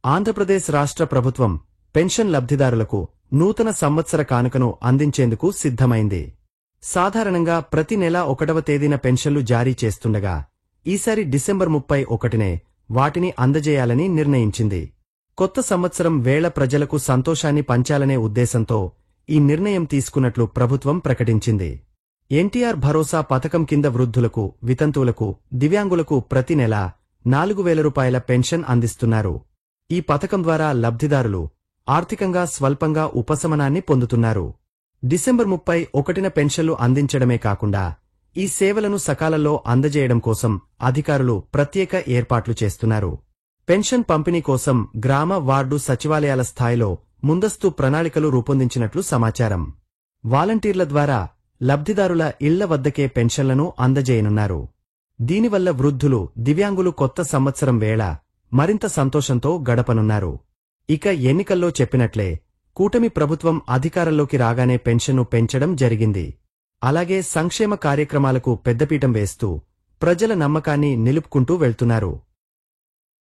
ఆంధ్రప్రదేశ్ రాష్ట్ర ప్రభుత్వం పెన్షన్ లబ్ధిదారులకు నూతన సంవత్సర కానుకను అందించేందుకు సిద్ధమైంది. సాధారణంగా ప్రతి నెల 1వ తేదీన పెన్షన్లు జారీ చేస్తుండగా ఈసారి డిసెంబర్ 31నే వాటిని అందజేయాలని నిర్ణయించింది. కొత్త సంవత్సరం వేళ ప్రజలకు సంతోషాన్ని పంచాలనే ఉద్దేశంతో ఈ నిర్ణయం తీసుకున్నట్లు ప్రభుత్వం ప్రకటించింది. ఎన్టీఆర్ భరోసా పథకం కింద వృద్ధులకు, వితంతువులకు, దివ్యాంగులకు ప్రతి నెల 4,000 రూపాయల పెన్షన్ అందిస్తున్నారు. ఈ పథకం ద్వారా లబ్ధిదారులు ఆర్థికంగా స్వల్పంగా ఉపశమనాన్ని పొందుతున్నారు. డిసెంబర్ 31న పెన్షన్లు అందించడమే కాకుండా ఈ సేవలను సకాలంలో అందజేయడం కోసం అధికారులు ప్రత్యేక ఏర్పాట్లు చేస్తున్నారు. పెన్షన్ పంపిణీ కోసం గ్రామ, వార్డు సచివాలయాల స్థాయిలో ముందస్తు ప్రణాళికలు రూపొందించినట్లు సమాచారం. వాలంటీర్ల ద్వారా లబ్ధిదారుల ఇళ్ల వద్దకే పెన్షన్లను అందజేయనున్నారు. దీనివల్ల వృద్ధులు, దివ్యాంగులు కొత్త సంవత్సరం వేళ మరింత సంతోషంతో గడపనున్నారు. ఇక ఎన్నికల్లో చెప్పినట్లే కూటమి ప్రభుత్వం అధికారంలోకి రాగానే పెన్షన్ను పెంచడం జరిగింది. అలాగే సంక్షేమ కార్యక్రమాలకు పెద్దపీటం వేస్తూ ప్రజల నమ్మకాన్ని నిలుపుకుంటూ వెళ్తున్నారు.